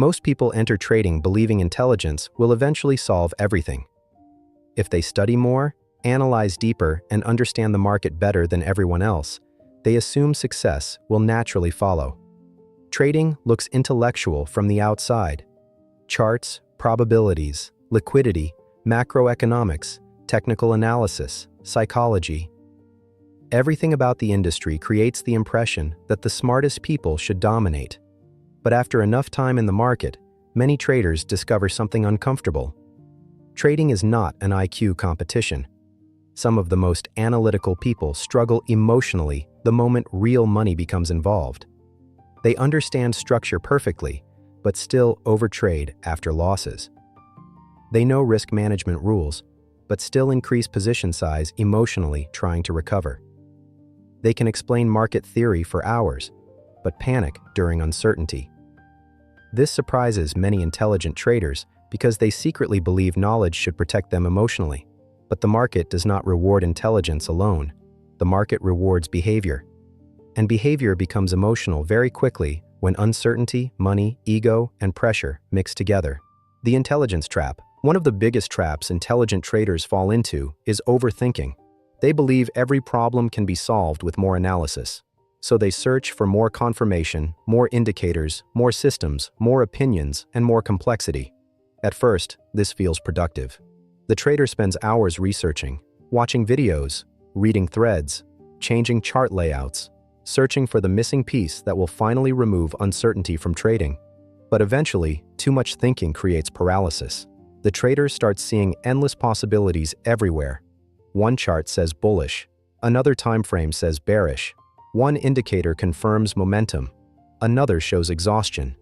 Most people enter trading believing intelligence will eventually solve everything. If they study more, analyze deeper, and understand the market better than everyone else, they assume success will naturally follow. Trading looks intellectual from the outside. Charts, probabilities, liquidity, macroeconomics, technical analysis, psychology. Everything about the industry creates the impression that the smartest people should dominate. But after enough time in the market, many traders discover something uncomfortable. Trading is not an IQ competition. Some of the most analytical people struggle emotionally the moment real money becomes involved. They understand structure perfectly, but still overtrade after losses. They know risk management rules, but still increase position size emotionally trying to recover. They can explain market theory for hours, but panic during uncertainty. This surprises many intelligent traders because they secretly believe knowledge should protect them emotionally. But the market does not reward intelligence alone. The market rewards behavior. And behavior becomes emotional very quickly when uncertainty, money, ego, and pressure mix together. The intelligence trap. One of the biggest traps intelligent traders fall into is overthinking. They believe every problem can be solved with more analysis. So they search for more confirmation, more indicators, more systems, more opinions, and more complexity. At first, this feels productive. The trader spends hours researching, watching videos, reading threads, changing chart layouts, searching for the missing piece that will finally remove uncertainty from trading. But eventually, too much thinking creates paralysis. The trader starts seeing endless possibilities everywhere. One chart says bullish, another time frame says bearish. One indicator confirms momentum, another shows exhaustion.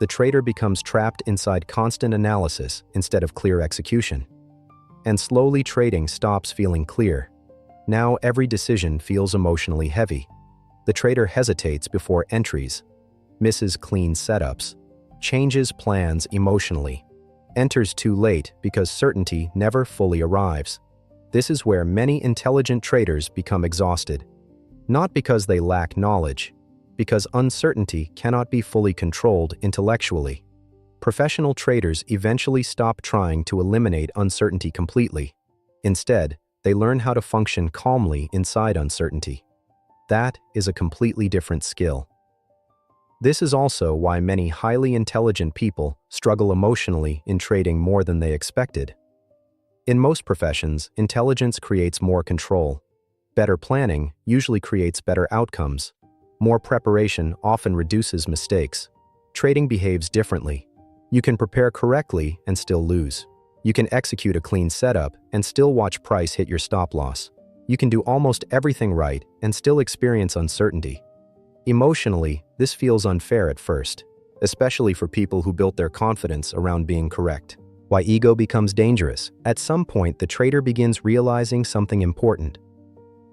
The trader becomes trapped inside constant analysis instead of clear execution. And slowly trading stops feeling clear. Now every decision feels emotionally heavy. The trader hesitates before entries, misses clean setups, changes plans emotionally, enters too late because certainty never fully arrives. This is where many intelligent traders become exhausted. Not because they lack knowledge, because uncertainty cannot be fully controlled intellectually. Professional traders eventually stop trying to eliminate uncertainty completely. Instead, they learn how to function calmly inside uncertainty. That is a completely different skill. This is also why many highly intelligent people struggle emotionally in trading more than they expected. In most professions, intelligence creates more control. Better planning usually creates better outcomes. More preparation often reduces mistakes. Trading behaves differently. You can prepare correctly and still lose. You can execute a clean setup and still watch price hit your stop loss. You can do almost everything right and still experience uncertainty. Emotionally, this feels unfair at first, especially for people who built their confidence around being correct. Why ego becomes dangerous. At some point, the trader begins realizing something important.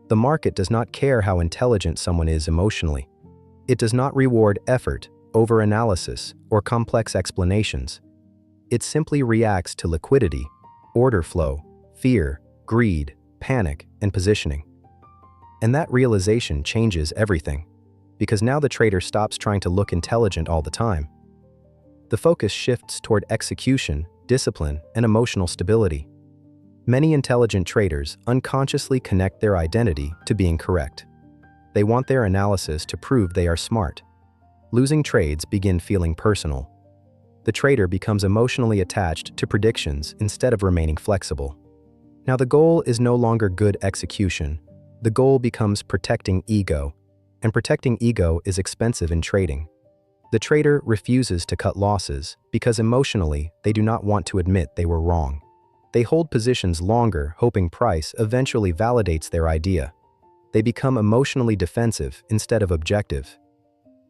The market does not care how intelligent someone is emotionally. It does not reward effort, overanalysis, or complex explanations. It simply reacts to liquidity, order flow, fear, greed, panic, and positioning. And that realization changes everything, because now the trader stops trying to look intelligent all the time. The focus shifts toward execution, discipline, and emotional stability. Many intelligent traders unconsciously connect their identity to being correct. They want their analysis to prove they are smart. Losing trades begin feeling personal. The trader becomes emotionally attached to predictions instead of remaining flexible. Now the goal is no longer good execution. The goal becomes protecting ego, and protecting ego is expensive in trading. The trader refuses to cut losses because emotionally they do not want to admit they were wrong. They hold positions longer, hoping price eventually validates their idea. They become emotionally defensive instead of objective.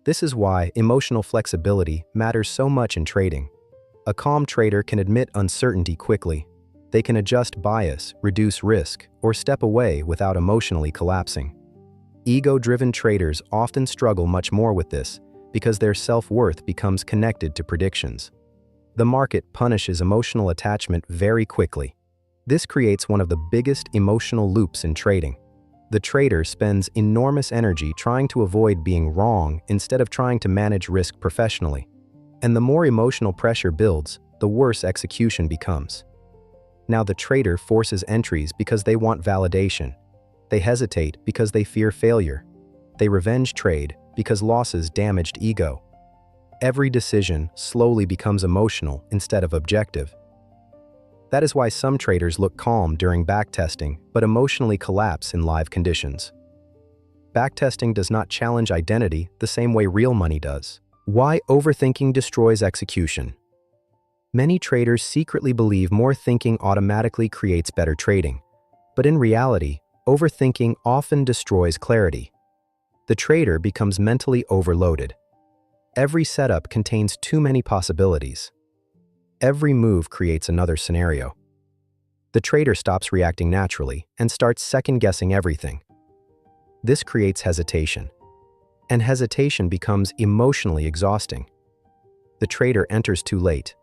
This is why emotional flexibility matters so much in trading. A calm trader can admit uncertainty quickly. They can adjust bias, reduce risk, or step away without emotionally collapsing. Ego-driven traders often struggle much more with this because their self-worth becomes connected to predictions. The market punishes emotional attachment very quickly. This creates one of the biggest emotional loops in trading. The trader spends enormous energy trying to avoid being wrong instead of trying to manage risk professionally. And the more emotional pressure builds, the worse execution becomes. Now the trader forces entries because they want validation. They hesitate because they fear failure. They revenge trade because losses damaged ego. Every decision slowly becomes emotional instead of objective. That is why some traders look calm during backtesting but emotionally collapse in live conditions. Backtesting does not challenge identity the same way real money does. Why overthinking destroys execution? Many traders secretly believe more thinking automatically creates better trading. But in reality, overthinking often destroys clarity. The trader becomes mentally overloaded. Every setup contains too many possibilities. Every move creates another scenario. The trader stops reacting naturally and starts second-guessing everything. This creates hesitation. And hesitation becomes emotionally exhausting. The trader enters too late,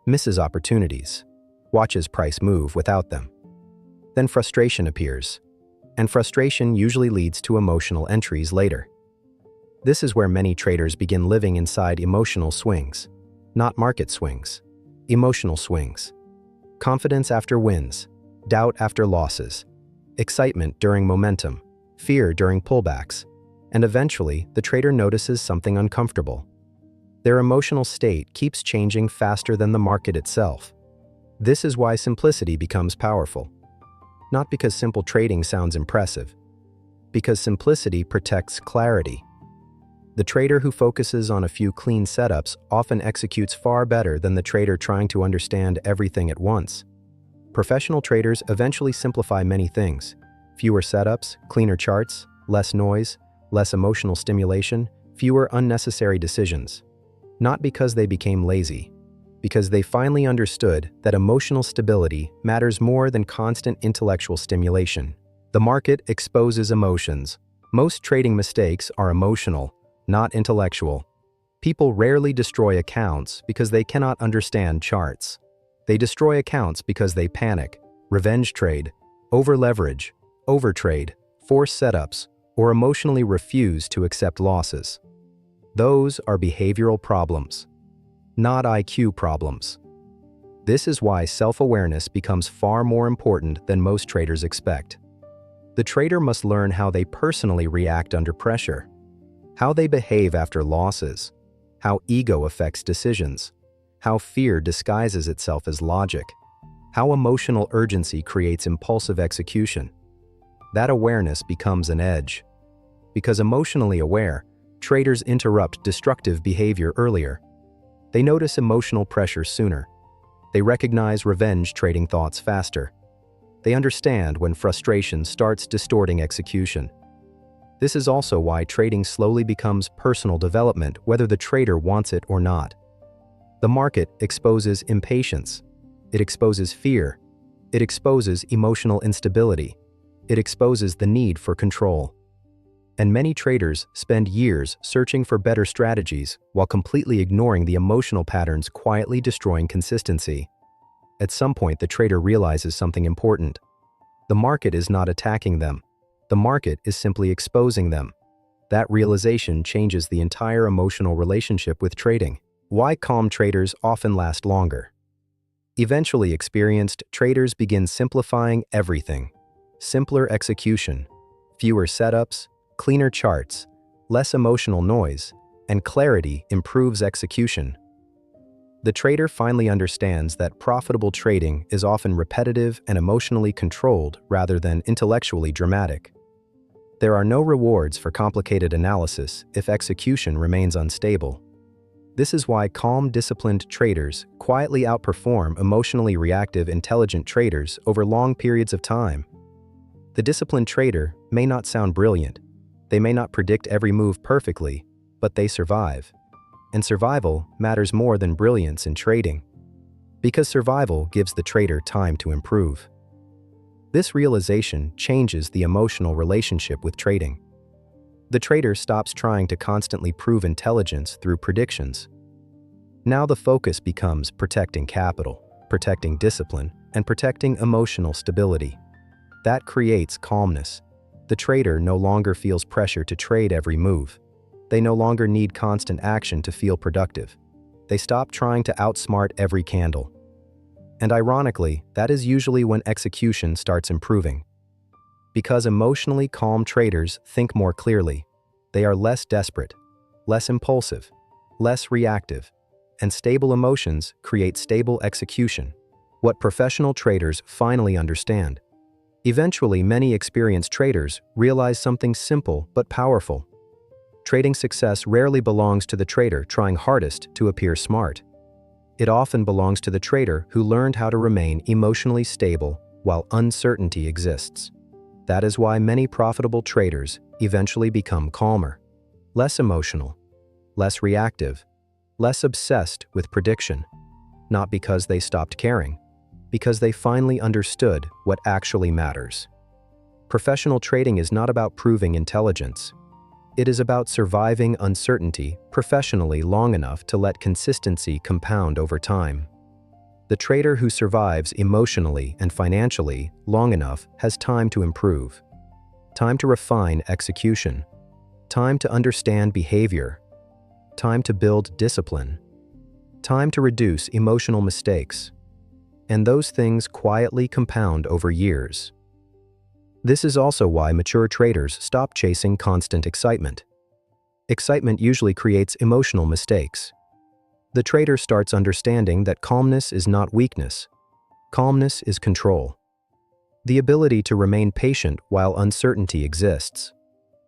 misses opportunities, watches price move without them. Then frustration appears, and frustration usually leads to emotional entries later. This is where many traders begin living inside emotional swings, not market swings, emotional swings. Confidence after wins, doubt after losses, excitement during momentum, fear during pullbacks, and eventually the trader notices something uncomfortable. Their emotional state keeps changing faster than the market itself. This is why simplicity becomes powerful. Not because simple trading sounds impressive, because simplicity protects clarity. The trader who focuses on a few clean setups often executes far better than the trader trying to understand everything at once. Professional traders eventually simplify many things: fewer setups, cleaner charts, less noise, less emotional stimulation, fewer unnecessary decisions. Not because they became lazy, because they finally understood that emotional stability matters more than constant intellectual stimulation. The market exposes emotions. Most trading mistakes are emotional, not intellectual. People rarely destroy accounts because they cannot understand charts. They destroy accounts because they panic, revenge trade, over-leverage, overtrade, force setups, or emotionally refuse to accept losses. Those are behavioral problems, not IQ problems. This is why self-awareness becomes far more important than most traders expect. The trader must learn how they personally react under pressure, how they behave after losses, how ego affects decisions, how fear disguises itself as logic, how emotional urgency creates impulsive execution. That awareness becomes an edge. Because emotionally aware, traders interrupt destructive behavior earlier. They notice emotional pressure sooner. They recognize revenge trading thoughts faster. They understand when frustration starts distorting execution. This is also why trading slowly becomes personal development, whether the trader wants it or not. The market exposes impatience. It exposes fear. It exposes emotional instability. It exposes the need for control. And many traders spend years searching for better strategies while completely ignoring the emotional patterns quietly destroying consistency. At some point, the trader realizes something important. The market is not attacking them. The market is simply exposing them. That realization changes the entire emotional relationship with trading. Why calm traders often last longer? Eventually, experienced traders begin simplifying everything. Simpler execution, fewer setups, cleaner charts, less emotional noise, and clarity improves execution. The trader finally understands that profitable trading is often repetitive and emotionally controlled rather than intellectually dramatic. There are no rewards for complicated analysis if execution remains unstable. This is why calm, disciplined traders quietly outperform emotionally reactive, intelligent traders over long periods of time. The disciplined trader may not sound brilliant. They may not predict every move perfectly, but they survive. And survival matters more than brilliance in trading, because survival gives the trader time to improve. This realization changes the emotional relationship with trading. The trader stops trying to constantly prove intelligence through predictions. Now the focus becomes protecting capital, protecting discipline, and protecting emotional stability. That creates calmness. The trader no longer feels pressure to trade every move. They no longer need constant action to feel productive. They stop trying to outsmart every candle. And ironically, that is usually when execution starts improving. Because emotionally calm traders think more clearly, they are less desperate, less impulsive, less reactive, and stable emotions create stable execution, what professional traders finally understand. Eventually, many experienced traders realize something simple but powerful. Trading success rarely belongs to the trader trying hardest to appear smart. It often belongs to the trader who learned how to remain emotionally stable while uncertainty exists. That is why many profitable traders eventually become calmer, less emotional, less reactive, less obsessed with prediction, not because they stopped caring, because they finally understood what actually matters. Professional trading is not about proving intelligence. It is about surviving uncertainty professionally long enough to let consistency compound over time. The trader who survives emotionally and financially long enough has time to improve, time to refine execution, time to understand behavior, time to build discipline, time to reduce emotional mistakes. And those things quietly compound over years. This is also why mature traders stop chasing constant excitement. Excitement usually creates emotional mistakes. The trader starts understanding that calmness is not weakness. Calmness is control. The ability to remain patient while uncertainty exists.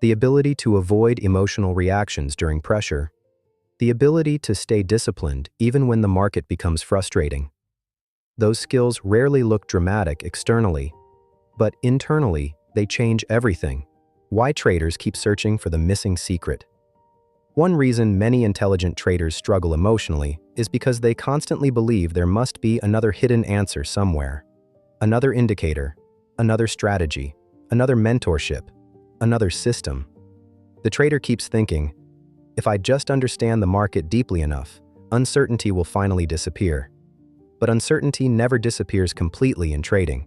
The ability to avoid emotional reactions during pressure. The ability to stay disciplined even when the market becomes frustrating. Those skills rarely look dramatic externally, but internally, they change everything. Why traders keep searching for the missing secret? One reason many intelligent traders struggle emotionally is because they constantly believe there must be another hidden answer somewhere. Another indicator, another strategy, another mentorship, another system. The trader keeps thinking, if I just understand the market deeply enough, uncertainty will finally disappear. But uncertainty never disappears completely in trading.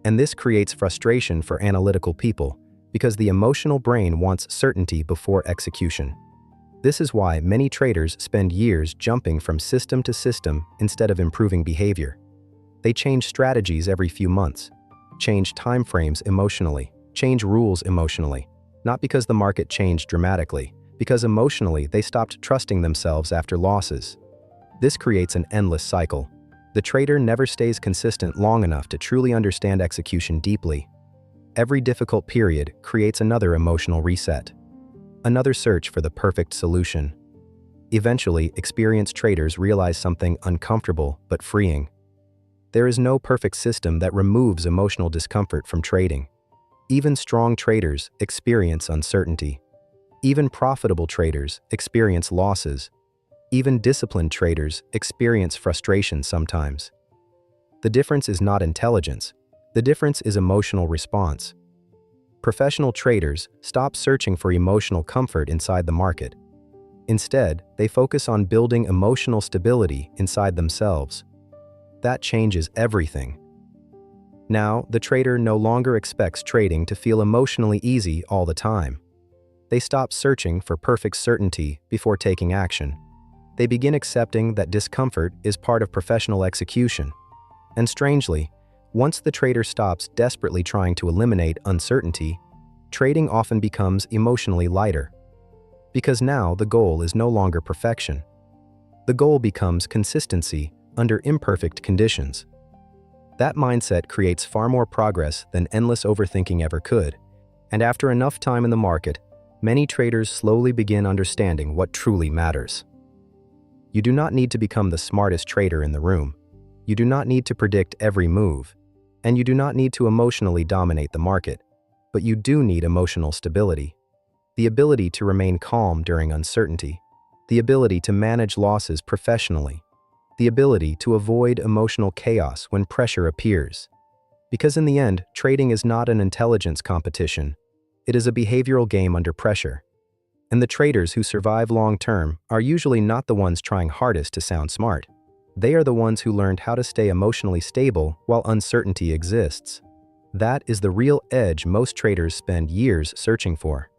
And this creates frustration for analytical people because the emotional brain wants certainty before execution. This is why many traders spend years jumping from system to system instead of improving behavior. They change strategies every few months, change timeframes emotionally, change rules emotionally, not because the market changed dramatically, because emotionally they stopped trusting themselves after losses. This creates an endless cycle. The trader never stays consistent long enough to truly understand execution deeply. Every difficult period creates another emotional reset, another search for the perfect solution. Eventually, experienced traders realize something uncomfortable but freeing. There is no perfect system that removes emotional discomfort from trading. Even strong traders experience uncertainty. Even profitable traders experience losses. Even disciplined traders experience frustration sometimes. The difference is not intelligence. The difference is emotional response. Professional traders stop searching for emotional comfort inside the market. Instead, they focus on building emotional stability inside themselves. That changes everything. Now, the trader no longer expects trading to feel emotionally easy all the time. They stop searching for perfect certainty before taking action. They begin accepting that discomfort is part of professional execution. And strangely, once the trader stops desperately trying to eliminate uncertainty, trading often becomes emotionally lighter. Because now the goal is no longer perfection. The goal becomes consistency under imperfect conditions. That mindset creates far more progress than endless overthinking ever could. And after enough time in the market, many traders slowly begin understanding what truly matters. You do not need to become the smartest trader in the room. You do not need to predict every move. And you do not need to emotionally dominate the market. But you do need emotional stability. The ability to remain calm during uncertainty. The ability to manage losses professionally. The ability to avoid emotional chaos when pressure appears. Because in the end, trading is not an intelligence competition. It is a behavioral game under pressure. And the traders who survive long-term are usually not the ones trying hardest to sound smart. They are the ones who learned how to stay emotionally stable while uncertainty exists. That is the real edge most traders spend years searching for.